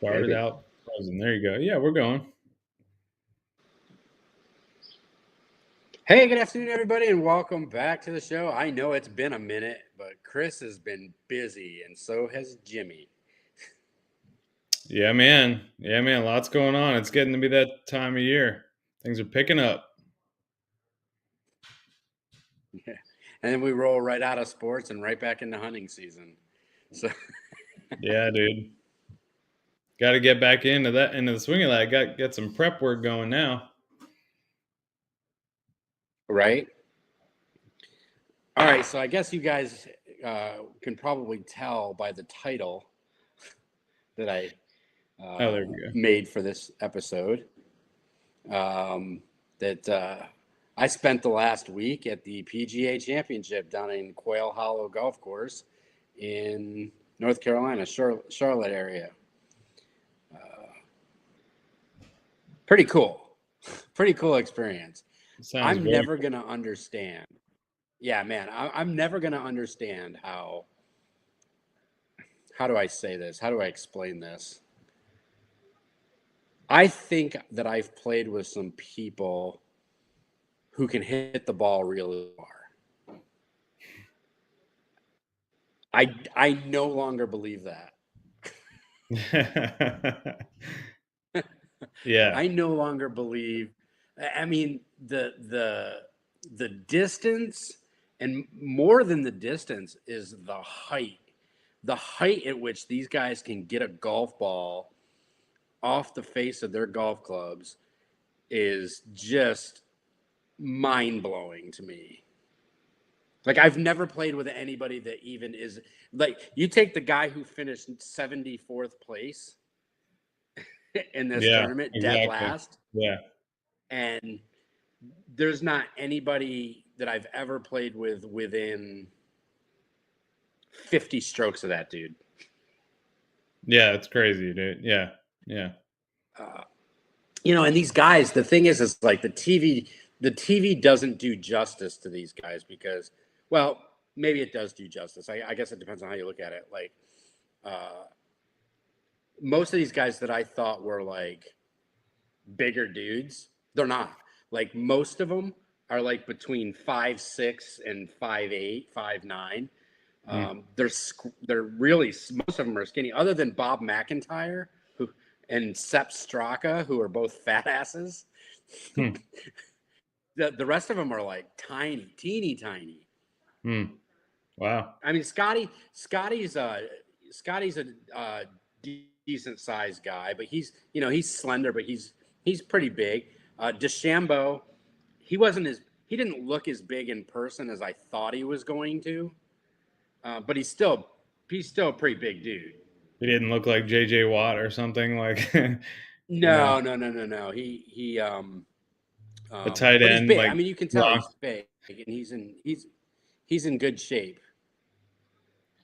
Started out frozen. There you go. Yeah, we're going. Hey, good afternoon, everybody, and welcome back to the show. I know it's been a minute, but Chris has been busy, and so has Jimmy. Yeah, man. Yeah, man. Lots going on. It's getting to be that time of year. Things are picking up. Yeah. And then we roll right out of sports and right back into hunting season. So, Yeah, dude. Got to get back into the swing of that. Get some prep work going now. right? All right, so I guess you guys can probably tell by the title that I Oh, there we go. made for this episode that I spent the last week at the PGA Championship down in Quail, Hallow Golf Course in North Carolina, Charlotte area. Pretty cool. Pretty cool experience. Sounds I'm very never cool. going to understand. Yeah, man, I'm never going to understand how do I say this? How do I explain this? I think that I've played with some people who can hit the ball really far. I no longer believe that. Yeah. I no longer believe. I mean, the distance, and more than the distance is the height. The height at which these guys can get a golf ball off the face of their golf clubs is just mind blowing to me. Like, I've never played with anybody that even is like, you take the guy who finished 74th place in this Yeah, tournament, dead exactly. last, Yeah. and there's not anybody that I've ever played with within 50 strokes of that dude. Yeah, it's crazy, dude. Yeah. Yeah. And these guys, the thing is like the TV doesn't do justice to these guys because, well, maybe it does do justice. I guess it depends on how you look at it. Like, most of these guys that I thought were like bigger dudes, they're not. Like, most of them are like between 5'6" and 5'8", 5'9". Hmm. They're really, most of them are skinny, other than Bob McIntyre and Sepp Straka, who are both fat asses. Hmm. The rest of them are like tiny, teeny tiny. Hmm. Wow. I mean, Scotty's a decent sized guy, but he's slender, but he's pretty big. DeChambeau, he didn't look as big in person as I thought he was going to, but he's still a pretty big dude. He didn't look like JJ Watt or something like No, no, no, no, no. a tight But he's end big. like I mean, you can tell Gronk. he's big, and he's in good shape.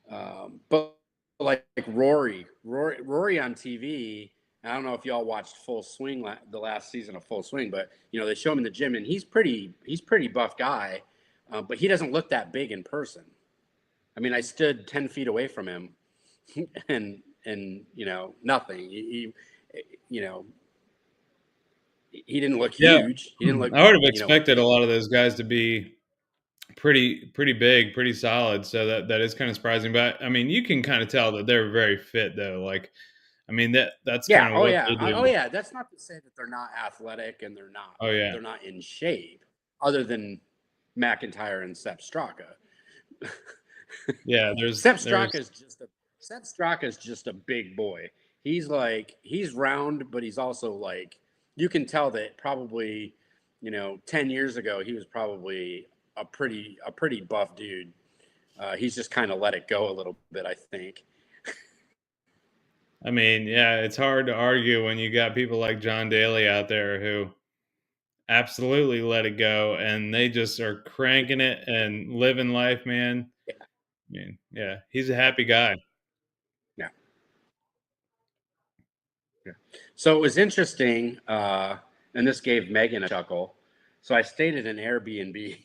But like Rory on TV. I don't know if y'all watched Full Swing the last season of Full Swing, but they show him in the gym, and he's pretty buff guy, but he doesn't look that big in person. I mean, I stood 10 feet away from him, and nothing. You know he didn't look Yeah. huge. He didn't look I would have expected a lot of those guys to be pretty big, pretty solid. So that is kind of surprising. But I mean, you can kind of tell that they're very fit though. Like, I mean that's Yeah. kind of Oh what yeah. they Oh do. yeah. That's not to say that they're not athletic and they're not Oh yeah. they're not in shape, other than McIntyre and Sepp Straka. Yeah, Sepp there's Straka is just a big boy. He's round, but he's also like, you can tell that probably 10 years ago he was probably a pretty buff dude. He's just kind of let it go a little bit, I think. I mean, yeah, it's hard to argue when you got people like John Daly out there who absolutely let it go and they just are cranking it and living life, man. Yeah. I mean, yeah, he's a happy guy. Yeah. Yeah. So it was interesting, and this gave Megan a chuckle. So I stayed at an Airbnb,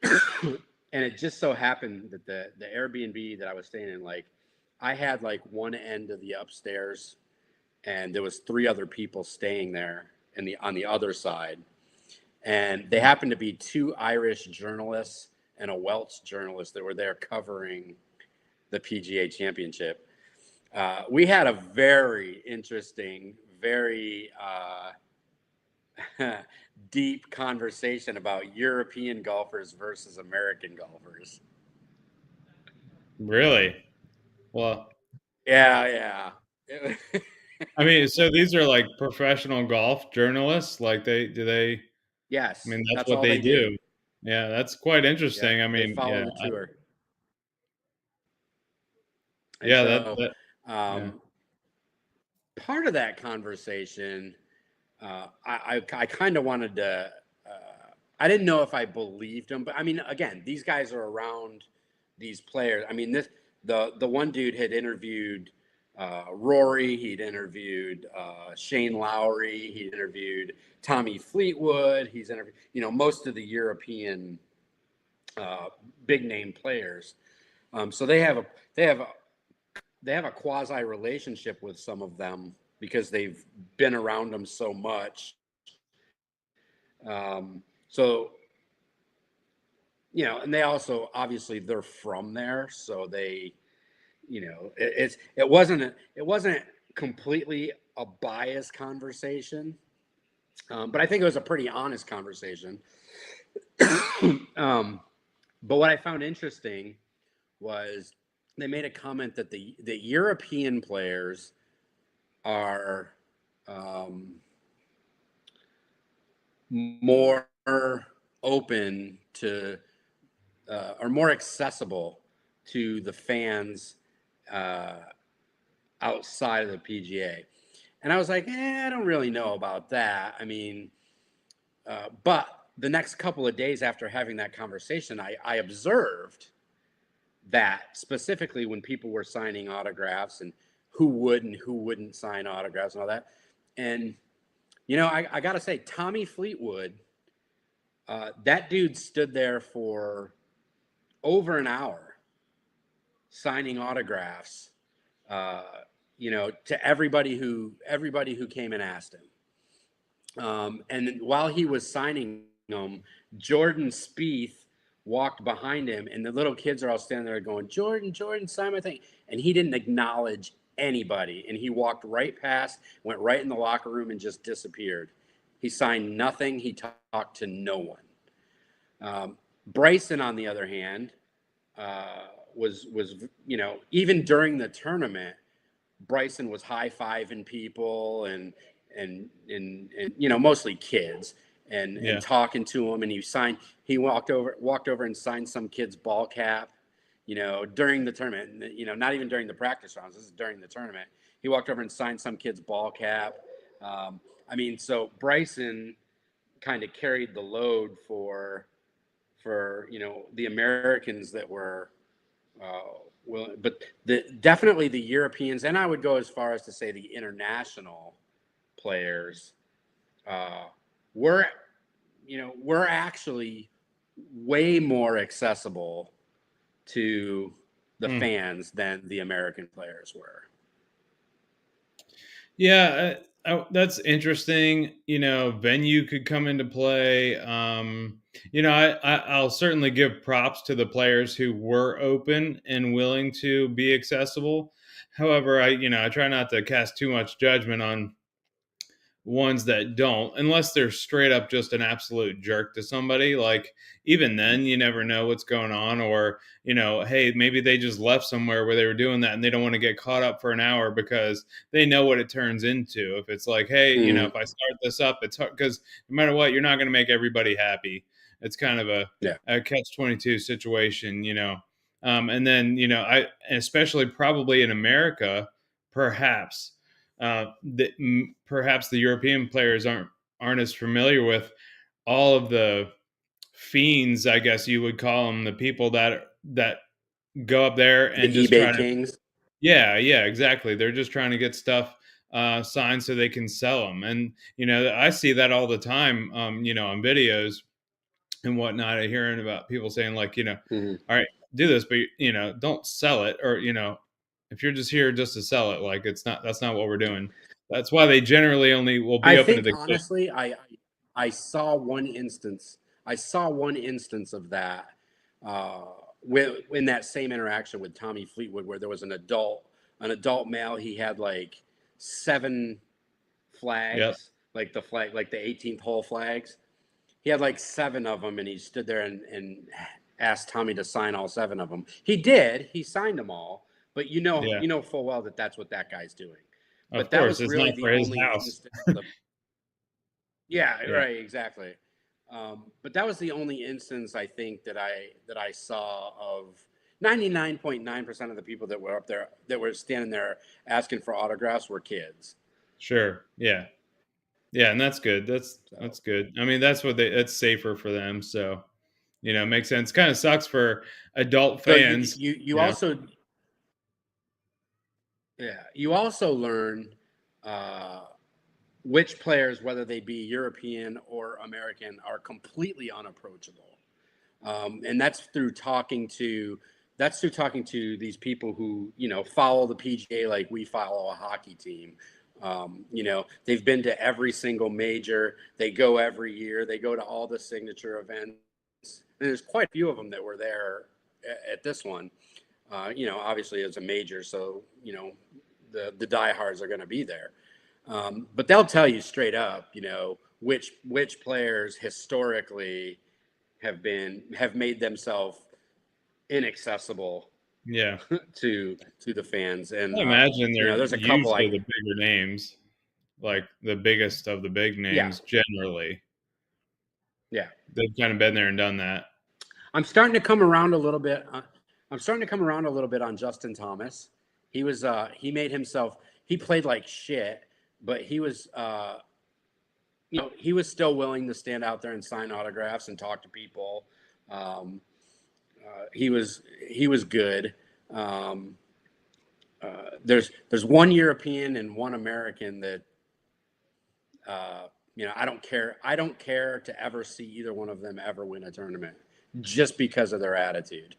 and it just so happened that the Airbnb that I was staying in, like, I had like one end of the upstairs. and there was three other people staying there on the other side, and they happened to be two Irish journalists and a Welsh journalist that were there covering the PGA Championship. We had a very interesting, very deep conversation about European golfers versus American golfers. Really? Well, Yeah, yeah. I mean, so these are like professional golf journalists. Like they? I Yes, mean, that's that's what all they they do. do. Yeah, that's quite Yep, interesting. I they mean, follow yeah, the tour. And yeah, so yeah. um, part of that conversation, I kind of wanted to. I didn't know if I believed him, but I mean, again, these guys are around these players. I mean, the one dude had interviewed Rory, he'd interviewed Shane Lowry, he'd interviewed Tommy Fleetwood, he's interviewed most of the European uh, big name players. So they have a they have a quasi relationship with some of them because they've been around them so much. So and they also obviously they're from there, so they, it wasn't completely a biased conversation, but I think it was a pretty honest conversation. um, but what I found interesting was they made a comment that the European players are um, more open to are more accessible to the fans uh, outside of the PGA. And I was like, I don't really know about that. I mean, but the next couple of days after having that conversation, I observed that specifically when people were signing autographs and who would and who wouldn't sign autographs and all that. And, I got to say, Tommy Fleetwood, that dude stood there for over an hour signing autographs, uh, to everybody who came and asked him. And while he was signing them, Jordan Spieth walked behind him, and the little kids are all standing there going, "Jordan, Jordan, sign my thing," and he didn't acknowledge anybody, and he walked right past, went right in the locker room, and just disappeared. He signed nothing. He talked to no one. Bryson, on the other hand, was even during the tournament, Bryson was high fiving people and mostly kids and Yeah. talking to them, and he walked over and signed some kid's ball cap, during the tournament, not even during the practice rounds. This is during the tournament. He walked over and signed some kid's ball cap. I mean, so Bryson kind of carried the load for the Americans that were but definitely the Europeans, and I would go as far as to say the international players uh, were were actually way more accessible to the Hmm. fans than the American players were. Yeah, that's interesting. Venue could come into play. I'll certainly give props to the players who were open and willing to be accessible. However, I try not to cast too much judgment on ones that don't, unless they're straight up just an absolute jerk to somebody. Like, even then, you never know what's going on. Or, hey, maybe they just left somewhere where they were doing that and they don't want to get caught up for an hour because they know what it turns into. If it's like, hey, Mm-hmm. if I start this up, it's hard because no matter what, you're not going to make everybody happy. It's kind of Yeah. a catch-22 situation. And then, especially probably in America, perhaps perhaps the European players aren't as familiar with all of the fiends, I guess you would call them, the people that go up there The and just try eBay to, Kings. yeah, exactly. They're just trying to get stuff signed so they can sell them, and I see that all the time. On videos and whatnot, I hearing about people saying like, Mm-hmm. all right, do this, but don't sell it, or if you're just here just to sell it, like that's not what we're doing. That's why they generally only will be I open to think the kids. honestly, I saw one instance. I saw one instance of that uh, in that same interaction with Tommy Fleetwood, where there was an adult male. He had like 7 Yep. flags, like the flag, like the 18th hole flags. He had like 7 of them, and he stood there and asked Tommy to sign all 7 of them. He did. He signed them all, but Yeah. you know full well that that's what that guy's doing. Of But that course, was it's really not the for his only house. instance of yeah, Yeah. right, exactly. But that was the only instance I think that I saw of 99.9% of the people that were up there that were standing there asking for autographs were kids. Sure. Yeah. Yeah, and that's good. So That's good. I mean, that's what they that's safer for them. So, it makes sense. Kind of sucks for adult so fans, you you know. also yeah, you also learn uh, which players, whether they be European or American, are completely unapproachable. And that's through talking to these people who follow the PGA like we follow a hockey team. They've been to every single major. They go every year. They go to all the signature events. And there's quite a few of them that were there at this one. Obviously it's a major, so the diehards are going to be there. But they'll tell you straight up, which players historically have made themselves inaccessible Yeah. to the fans. And I imagine they're there's a couple usually like the bigger names, like the biggest of the big yeah, names generally. yeah. They've kind of been there and done that. I'm starting to come around a little bit. I'm starting to come around a little bit on Justin Thomas. He made himself. He played like shit, but he was he was still willing to stand out there and sign autographs and talk to people. Um, he was good. Um, there's one European and one American that I don't care to ever see either one of them ever win a tournament just because of their attitude.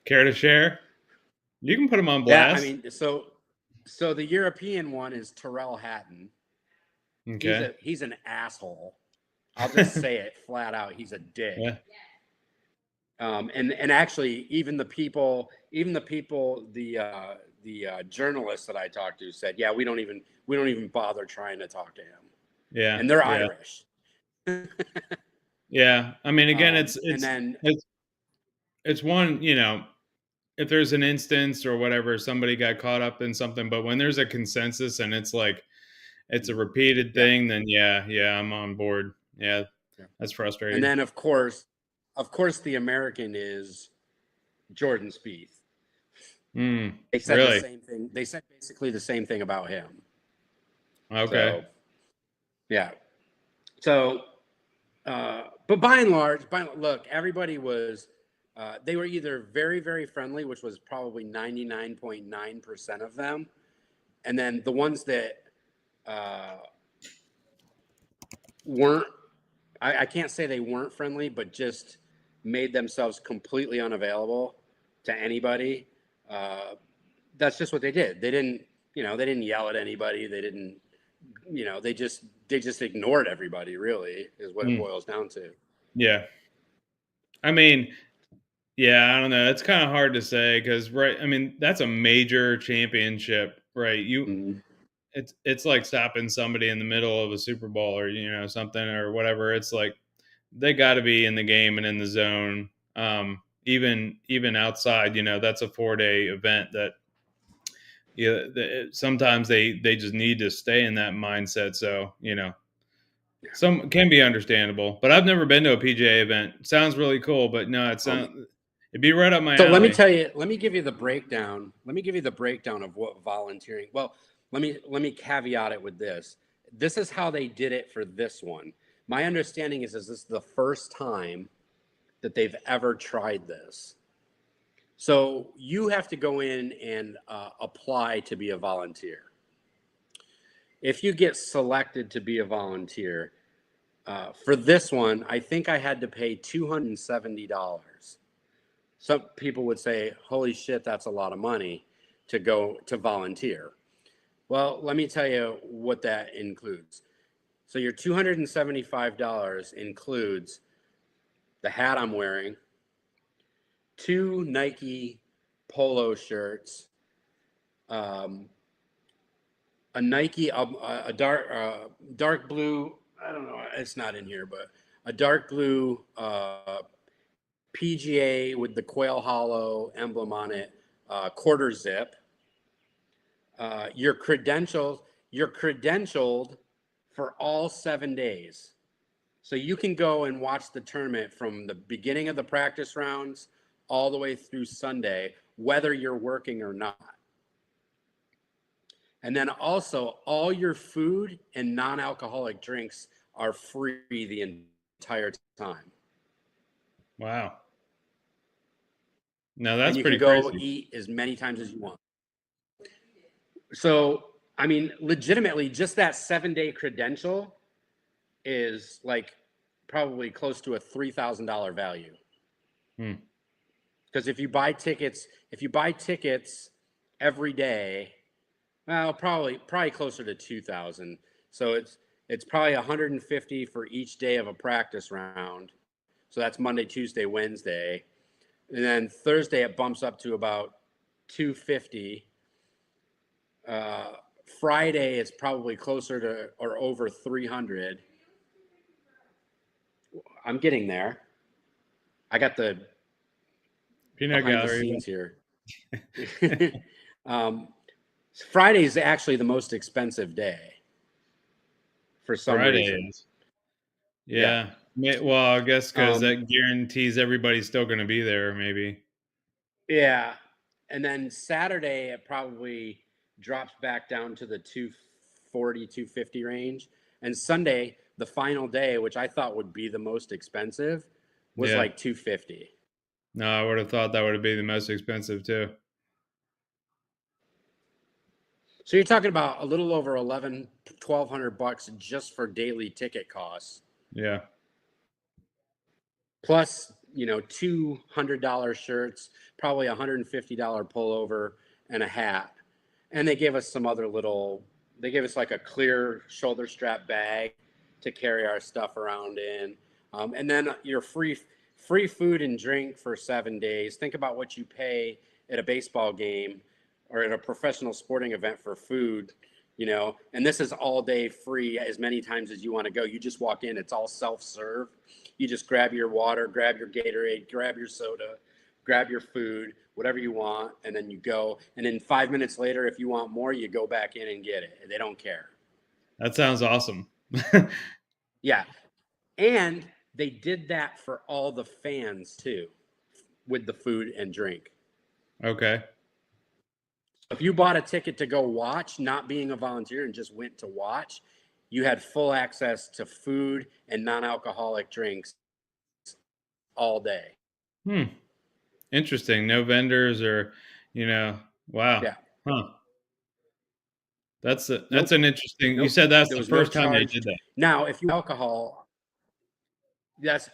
Care to share? You can put them on Yeah, I blast. mean, so the European one is Terrell Hatton. Okay. He's an asshole. I'll just say it flat out. He's a dick. Yeah. And actually, the journalists that I talked to said, yeah, we don't even bother trying to talk to him, Yeah. and they're Yeah. Irish. Yeah. I mean, again, And then it's one, if there's an instance or whatever, somebody got caught up in something, but when there's a consensus and it's like it's a repeated yeah, thing, then yeah, I'm on board. Yeah, yeah. that's And frustrating. then of course, the American is Jordan Spieth. They said the Really? same thing. They said basically the same thing about him. Okay. So yeah. So but by and large, look, everybody was. They were either very, very friendly, which was probably 99.9% of them, and then the ones that uh, weren't. I can't say they weren't friendly, but just made themselves completely unavailable to anybody. Uh, that's just what they did. They didn't yell at anybody. They didn't, they just ignored everybody. Really, is what it Hmm. boils down to. Yeah. I mean, yeah, I don't know. It's kind of hard to say because, right? I mean, that's a major championship, right? Mm-hmm. It's like stopping somebody in the middle of a Super Bowl or something or whatever. It's like they got to be in the game and in the zone. Even outside, that's a 4-day event that sometimes they just need to stay in that mindset. So some can be understandable, but I've never been to a PGA event. Sounds really cool, but no, it'd be right up my So let me alley. tell you, let me give you the breakdown. Let me give you the breakdown of what volunteering. Well, let me caveat it with this. This is how they did it for this one. My understanding is this is the first time that they've ever tried this. So you have to go in and apply to be a volunteer. If you get selected to be a volunteer, for this one, I think I had to pay $270. Some people would say, holy shit, that's a lot of money to go to volunteer. Well, let me tell you what that includes. So your $275 includes the hat I'm wearing, 2 Nike polo shirts, um, a Nike, a dark blue. I don't know. It's not in here, but a dark blue PGA with the Quail Hollow emblem on it, quarter zip. Your credentials. You're credentialed for all 7 days. So you can go and watch the tournament from the beginning of the practice rounds all the way through Sunday, whether you're working or not. And then also, all your food and non alcoholic drinks are free the entire time. Wow. Now And that's you can pretty go crazy. eat as many times as you want. So, I mean, legitimately, just that 7 day credential is like probably close to a $3,000 value. Hmm. Because if you buy tickets every day, well, probably closer to 2,000. So it's probably 150 for each day of a practice round. So that's Monday, Tuesday, Wednesday, and then Thursday it bumps up to about 250. Uh, Friday it's probably closer to or over 300. I'm getting there. I got the Peanut behind the gallery. scenes here. um, Friday is actually the most expensive day for some Friday reason. is. Yeah. Yeah. Well, I guess because Um, that guarantees everybody's still going to be there, maybe. yeah. And then Saturday, it probably drops back down to the 240, 250 range. And Sunday, the final day, which I thought would be the most expensive, was Yeah. like 250. No, I would have thought that would have been the most expensive too. So you're talking about a little over 1,200 bucks just for daily ticket costs. Yeah. Plus, $200 shirts, probably $150 pullover, and a hat. And they gave us some other little. They gave us like a clear shoulder strap bag to carry our stuff around in, and then your free food and drink for 7 days. Think about what you pay at a baseball game or at a professional sporting event for food. And this is all day free as many times as you want to go. You just walk in, it's all self-serve. You just grab your water, grab your Gatorade, grab your soda, grab your food, whatever you want, and then you go. And then 5 minutes later, if you want more, you go back in and get it. They don't care. That sounds awesome. Yeah. And they did that for all the fans too, with the food and drink. Okay. If you bought a ticket to go watch, not being a volunteer and just went to watch, you had full access to food and non alcoholic drinks all day. Hmm. Interesting. No vendors or, wow. Yeah. Huh. That's Nope. an interesting. You Nope. said that's There the was no first time they charge. did that. Now, if you alcohol, that's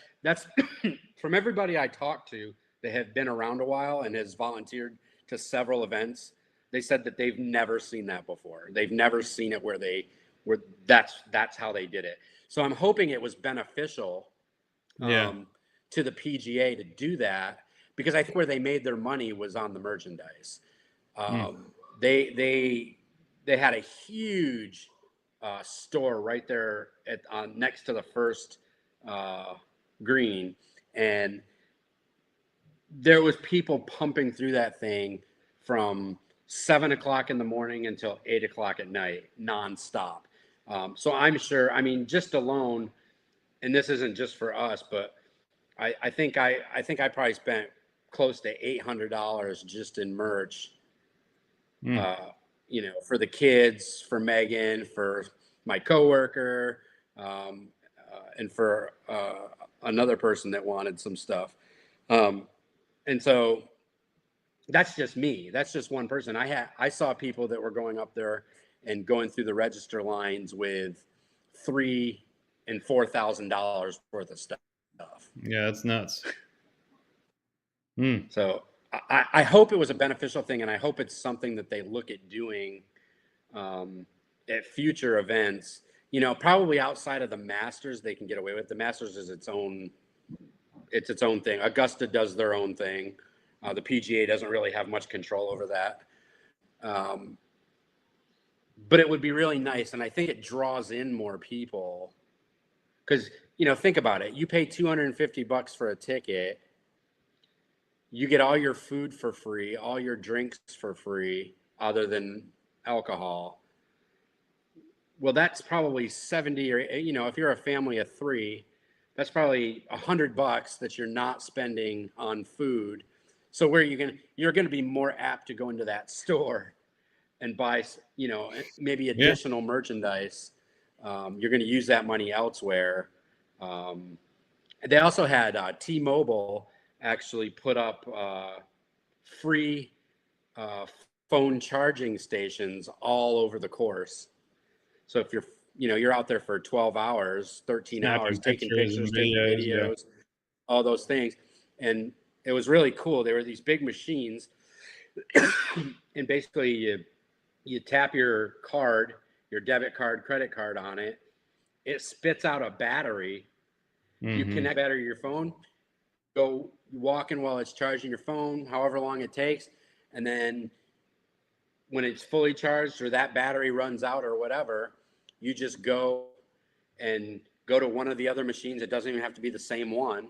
from everybody I talked to that have been around a while and has volunteered to several events. They said that they've never seen that before. They've never seen it where that's how they did it. So I'm hoping it was beneficial Yeah. to the PGA to do that because I think where they made their money was on the merchandise. Hmm. Um, they had a huge store right there next to the first uh, green, and there was people pumping through that thing from 7 o'clock in the morning until 8 o'clock at night, nonstop. So I'm sure. I mean, just alone, and this isn't just for us, but I think I probably spent close to $800 just in merch, Hmm. for the kids, for Megan, for my coworker, and for another person that wanted some stuff. Um, and so that's just me. That's just one person. I saw people that were going up there and going through the register lines with $3,000 and $4,000 worth of stuff. Yeah, that's nuts. Hmm. So I hope it was a beneficial thing, and I hope it's something that they look at doing at future events. Probably outside of the Masters, they can get away with. The Masters is its own thing. Augusta does their own thing. The PGA doesn't really have much control over that. But it would be really nice, and I think it draws in more people. Because think about it. You pay $250 for a ticket. You get all your food for free, all your drinks for free, other than alcohol. Well, that's probably 70, or if you're a family of 3, that's probably $100 that you're not spending on food. So where you're gonna be more apt to go into that store and buy maybe Yeah. additional merchandise. You're going to use that money elsewhere. They also had T-Mobile actually put up free phone charging stations all over the course. So if you're out there for 12 hours, 13 hours, Snapping taking pictures pictures, and taking videos. Yeah. videos, all those things. And it was really cool. There were these big machines and basically you tap your card, your debit card, credit card on it. It spits out a battery. You connect battery to your phone, go walking while it's charging your phone, however long it takes. And then when it's fully charged or that battery runs out or whatever, you just go to one of the other machines. It doesn't even have to be the same one.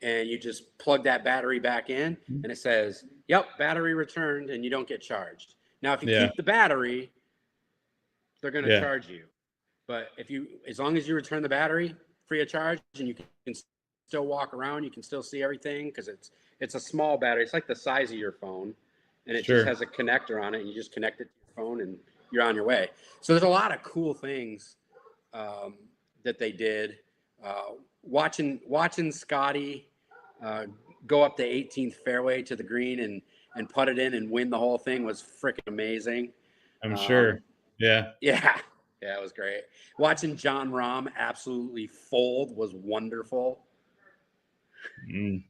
And you just plug that battery back in and it says, yep, battery returned, and you don't get charged. Now, if you Yeah. keep the battery, they're going to Yeah. charge you. But as long as you return the battery free of charge and you can still walk around, you can still see everything because it's a small battery. It's like the size of your phone, and it just Sure. has a connector on it, and you just connect it to your phone, and you're on your way. So there's a lot of cool things that they did. Watching Scotty go up the 18th fairway to the green and put it in and win the whole thing was freaking amazing. I'm sure. Yeah. Yeah, yeah, it was great. Watching John Rahm absolutely fold was wonderful. Mm.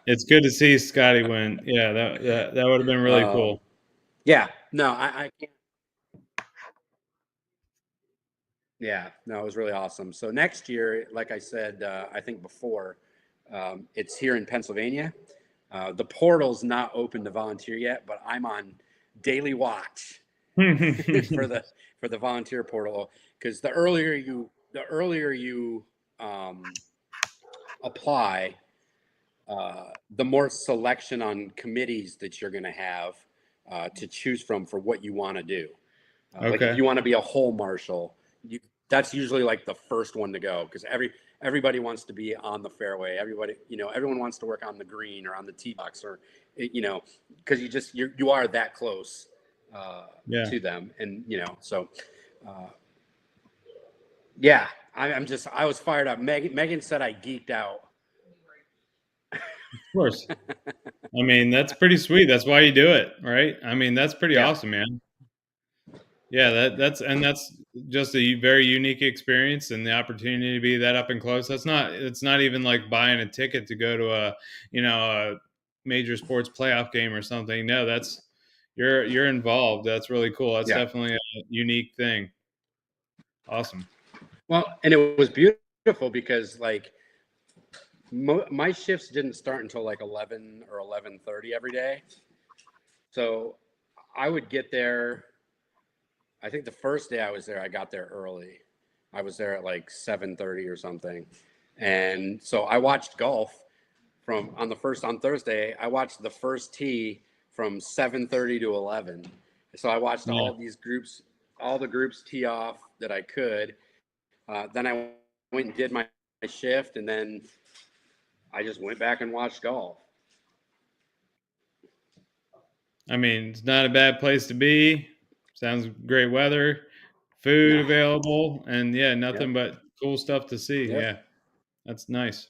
It's good to see Scotty win. Yeah, that would have been really cool. Yeah, no, I can't. Yeah, no, it was really awesome. So next year, like I said, I think before, it's here in Pennsylvania. The portal's not open to volunteer yet, but I'm on daily watch for the volunteer portal because the earlier you apply, the more selection on committees that you're going to have to choose from for what you want to do. Like if Okay. you want to be a hole marshal, that's usually like the first one to go because everybody wants to be on the fairway. Everyone wants to work on the green or on the tee box or because you are that close Yeah. to them, and so yeah, I was fired up. Megan said I geeked out. Of course. I mean, that's pretty sweet. That's why you do it, right? I mean, that's pretty Yeah, awesome, man. Yeah, that's just a very unique experience and the opportunity to be that up and close. It's not even like buying a ticket to go to a major sports playoff game or something. No, that's you're involved. That's really cool. That's yeah. definitely a unique thing. Awesome. Well, and it was beautiful because like my shifts didn't start until like 11 or 11:30 every day. So I would get there. I think the first day I was there, I got there early. I was there at like 7:30 or something. And so I watched golf on Thursday. I watched the first tee from 7:30 to 11. So I watched Yeah. all the groups tee off that I could. Then I went and did my shift, and then I just went back and watched golf. I mean, it's not a bad place to be. Sounds great weather, food No. available, and yeah, Yep. nothing but cool stuff to see. Yep. Yeah, that's nice.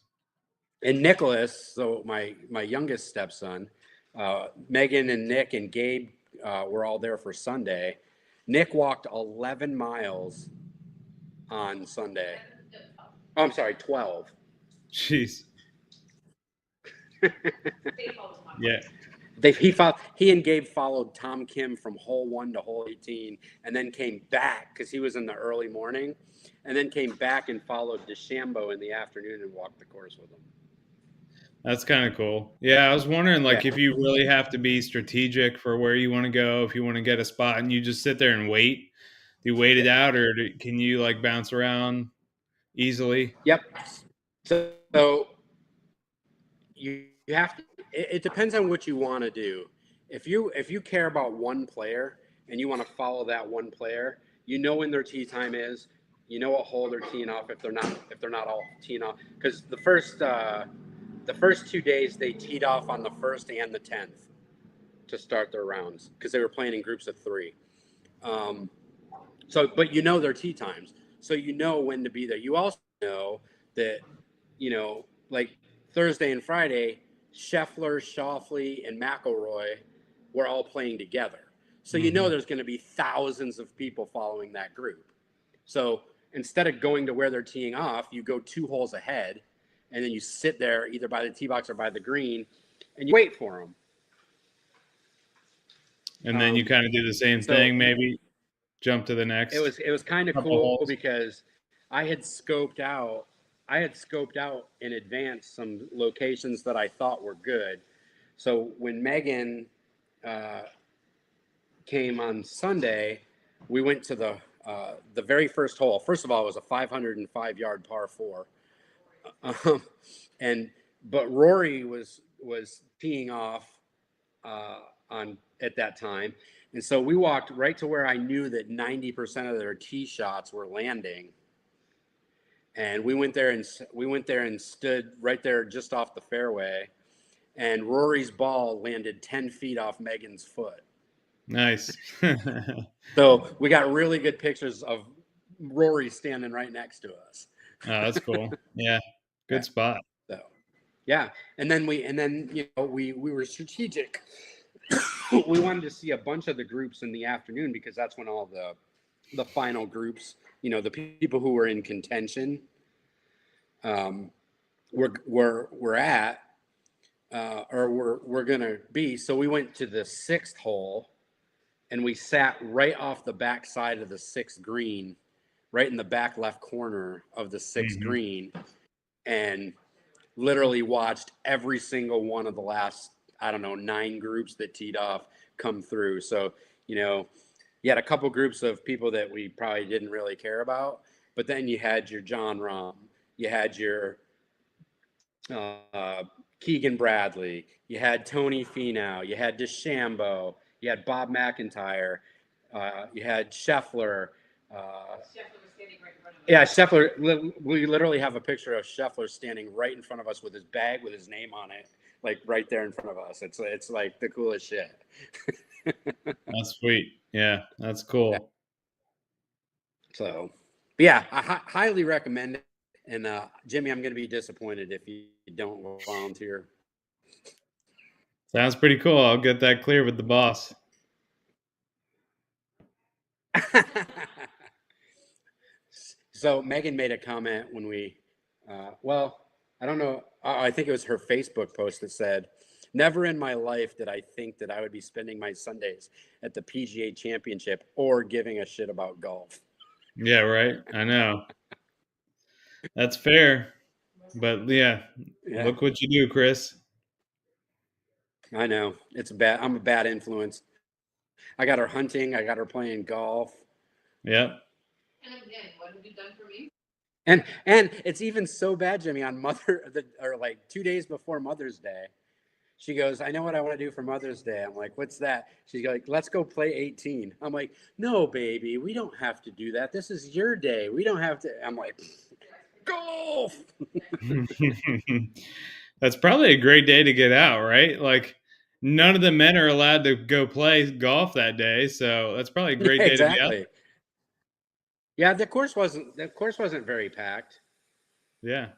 And Nicholas, so my youngest stepson, Megan and Nick and Gabe were all there for Sunday. Nick walked 11 miles on Sunday. Oh, I'm sorry, 12. Jeez. Yeah. He and Gabe followed Tom Kim from hole 1 to hole 18, and then came back because he was in the early morning, and then came back and followed DeChambeau in the afternoon and walked the course with him. That's kind of cool. Yeah, I was wondering, like, Yeah. if you really have to be strategic for where you want to go, if you want to get a spot and you just sit there and wait, do you wait it out, or can you like bounce around easily? Yep. So you have to. It depends on what you want to do. If you care about one player and you want to follow that one player, you know when their tee time is. You know what hole they're teeing off if they're not all teeing off, because the first 2 days they teed off on the 1st and the 10th to start their rounds because they were playing in groups of 3. But you know their tee times, so you know when to be there. You also know that, like Thursday and Friday, Scheffler, Schauffele, and McIlroy were all playing together. So you know there's going to be thousands of people following that group. So instead of going to where they're teeing off, you go 2 holes ahead, and then you sit there either by the tee box or by the green, and you wait for them. And then you kind of do the same thing, maybe jump to the next. It was kind of cool because I had scoped out in advance some locations that I thought were good. So when Megan came on Sunday, we went to the very first hole. First of all, it was a 505-yard par 4, but Rory was teeing off at that time, and so we walked right to where I knew that 90% of their tee shots were landing. And we went there and stood right there just off the fairway, and Rory's ball landed 10 feet off Megan's foot. Nice. So we got really good pictures of Rory standing right next to us. Oh, that's cool. Yeah, good spot. So, yeah, and then we were strategic. We wanted to see a bunch of the groups in the afternoon because that's when all the final groups, the people who were in contention, were at, or we're gonna be. So we went to the 6th hole, and we sat right off the back side of the 6th green, right in the back left corner of the 6th green, and literally watched every single one of the last, 9 groups that teed off come through. So, you had a couple groups of people that we probably didn't really care about, but then you had your John Rahm, you had your Keegan Bradley, you had Tony Finau, you had DeChambeau, you had Bob McIntyre, you had Scheffler. Yeah, Scheffler. We literally have a picture of Scheffler standing right in front of us with his bag with his name on it, like right there in front of us. It's like the coolest shit. That's sweet. Yeah, that's cool. Yeah. So, yeah, I highly recommend it. And Jimmy, I'm going to be disappointed if you don't volunteer. Sounds pretty cool. I'll get that clear with the boss. So Megan made a comment when we, I don't know. I think it was her Facebook post that said, "Never in my life did I think that I would be spending my Sundays at the PGA Championship or giving a shit about golf." Yeah, right. I know. That's fair. But yeah, look what you do, Chris. I know. It's bad. I'm a bad influence. I got her hunting. I got her playing golf. Yep. And again, what have you done for me? And it's even so bad, Jimmy, on like 2 days before Mother's Day, she goes, "I know what I want to do for Mother's Day." I'm like, "What's that?" She's like, "Let's go play 18." I'm like, "No, baby, we don't have to do that. This is your day. We don't have to." I'm like, golf. That's probably a great day to get out, right? Like, none of the men are allowed to go play golf that day, so that's probably a great day to be out there. Yeah, the course wasn't very packed. Yeah.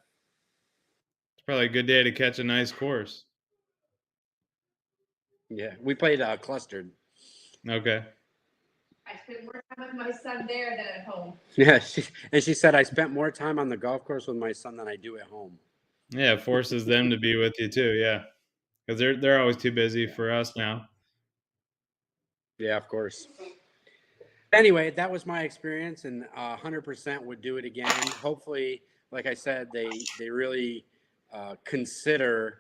It's probably a good day to catch a nice course. Yeah, we played clustered. Okay. I spent more time with my son there than at home. Yeah, she said, "I spent more time on the golf course with my son than I do at home." Yeah, it forces them to be with you too, yeah. because they're always too busy for us now. Yeah, of course. Anyway, that was my experience, and 100% would do it again. Hopefully, like I said, they really consider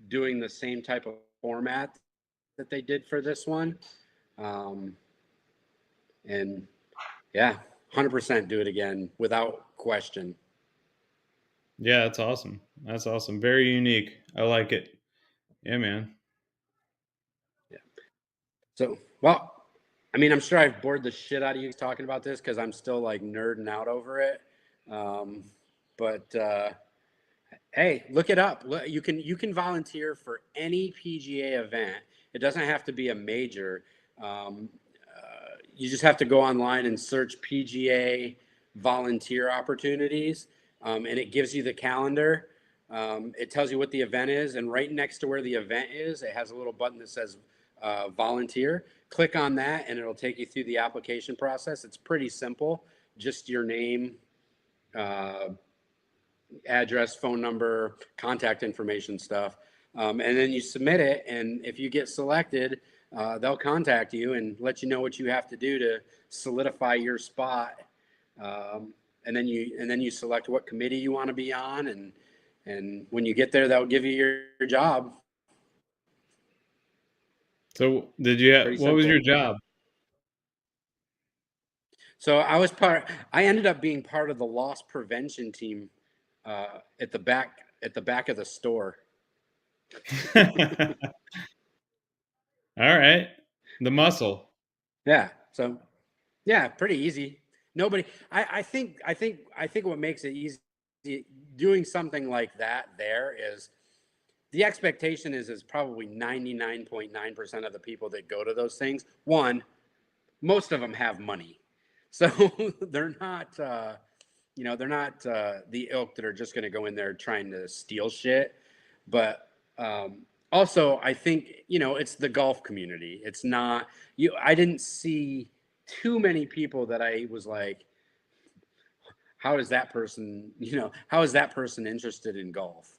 doing the same type of format that they did for this one. Um, and yeah, 100% do it again without question. Yeah, that's awesome. That's awesome. Very unique. I like it. Yeah, man. Yeah. So, well, I mean, I'm sure I've bored the shit out of you talking about this because I'm still like nerding out over it. Um, but hey, look it up. You can volunteer for any PGA event. It doesn't have to be a major. Um, you just have to go online and search PGA volunteer opportunities, and it gives you the calendar. It tells you what the event is, and right next to where the event is, it has a little button that says volunteer. Click on that, and it'll take you through the application process. It's pretty simple. Just your name, uh, address, phone number, contact information stuff. And then you submit it, and if you get selected, they'll contact you and let you know what you have to do to solidify your spot. And then you select what committee you want to be on, and when you get there, they'll give you your job. So, Pretty what was your simple. job? So I ended up being part of the loss prevention team at the back of the store. All right. The muscle. Yeah. So yeah, pretty easy. Nobody. I think what makes it easy doing something like that there is the expectation is probably 99.9% of the people that go to those things. One, most of them have money, so they're not. They're not the ilk that are just going to go in there trying to steal shit. But also, I think it's the golf community. It's not you. I didn't see too many people that I was like, how is that person? How is that person interested in golf?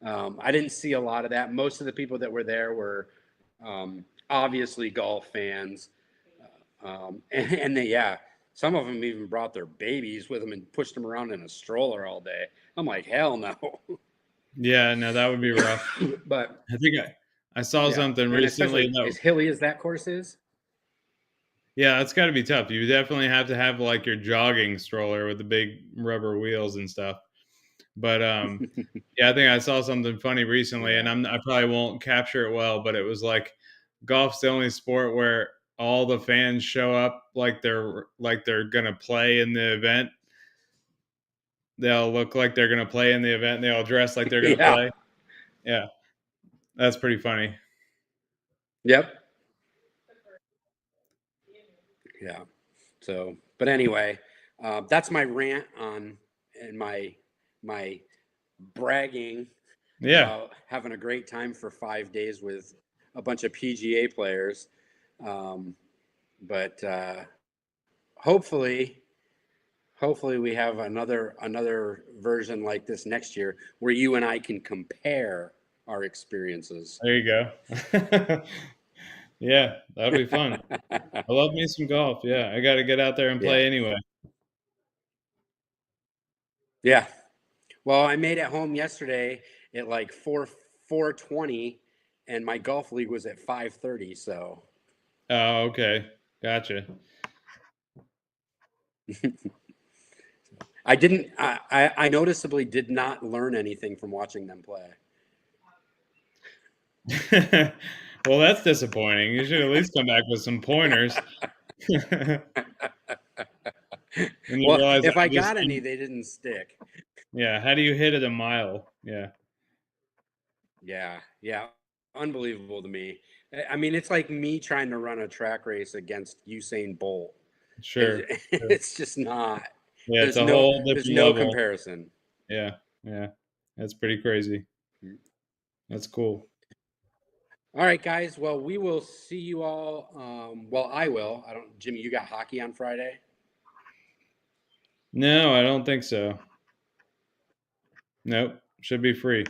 I didn't see a lot of that. Most of the people that were there were obviously golf fans, and they, yeah, some of them even brought their babies with them and pushed them around in a stroller all day. I'm like, hell no. Yeah, no, that would be rough. But I think I saw yeah, something and recently especially that as hilly as that course is. yeah, it's got to be tough. You definitely have to have like your jogging stroller with the big rubber wheels and stuff. But yeah, I think I saw something funny recently, and Yeah. I probably won't capture it well, but it was like golf's the only sport where all the fans show up like they're gonna play in the event. They'll look like they're gonna play in the event. And they all dress like they're gonna Yeah. play. Yeah, that's pretty funny. Yep. Yeah. So, but anyway, that's my rant on and my bragging Yeah, about having a great time for 5 days with a bunch of PGA players. Um, but hopefully, hopefully we have another version like this next year where you and I can compare our experiences. there you go. Yeah, that'll be fun. I love me some golf. Yeah, I got to get out there and Yeah. play anyway. Yeah. Well, I made it home yesterday at like 4:20, and my golf league was at 5:30. So Oh, okay, gotcha. I didn't. I noticeably did not learn anything from watching them play. Well, that's disappointing. You should at least come back with some pointers. And you Well, realize if I I just got any, they didn't stick. yeah, how do you hit it a mile? Yeah, Yeah, yeah, unbelievable to me. I mean, it's like me trying to run a track race against Usain Bolt. sure, sure. It's just not. Yeah, it's There's a no whole there's different no level. comparison. Yeah, yeah. That's pretty crazy. That's cool. All right, guys. Well, we will see you all. Well, I will. I don't. Jimmy, you got hockey on Friday? No, I don't think so. Nope, should be free.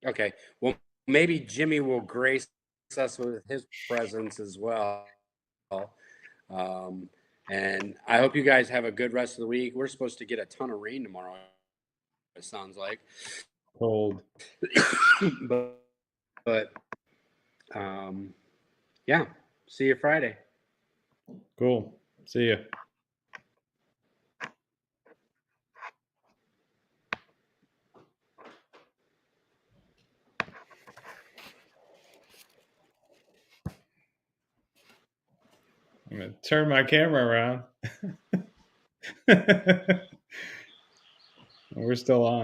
Okay. Well, maybe Jimmy will grace us with his presence as well. And I hope you guys have a good rest of the week. We're supposed to get a ton of rain tomorrow, it sounds like. Cold. but yeah, see you Friday. Cool. See ya. I'm going to turn my camera around. We're still on.